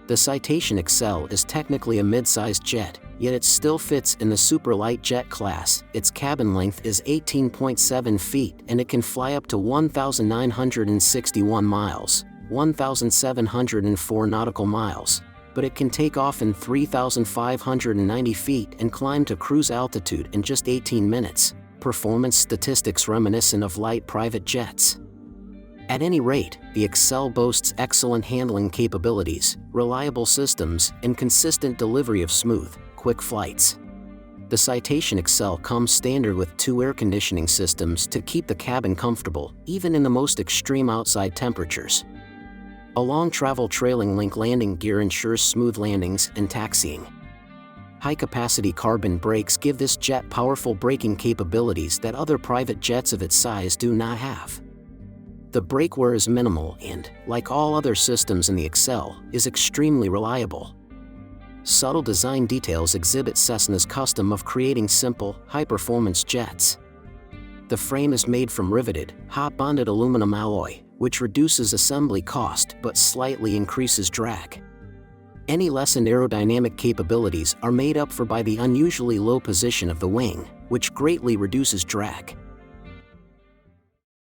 The Citation Excel is technically a mid-sized jet, yet it still fits in the superlight jet class. Its cabin length is 18.7 feet and it can fly up to 1,961 miles, 1,704 nautical miles, but it can take off in 3,590 feet and climb to cruise altitude in just 18 minutes, performance statistics reminiscent of light private jets. At any rate, the Excel boasts excellent handling capabilities, reliable systems, and consistent delivery of smooth, quick flights. The Citation Excel comes standard with 2 air conditioning systems to keep the cabin comfortable, even in the most extreme outside temperatures. A long travel trailing link landing gear ensures smooth landings and taxiing. High-capacity carbon brakes give this jet powerful braking capabilities that other private jets of its size do not have. The brake wear is minimal and, like all other systems in the Excel, is extremely reliable. Subtle design details exhibit Cessna's custom of creating simple, high-performance jets. The frame is made from riveted, hot-bonded aluminum alloy, which reduces assembly cost but slightly increases drag. Any lessened aerodynamic capabilities are made up for by the unusually low position of the wing, which greatly reduces drag.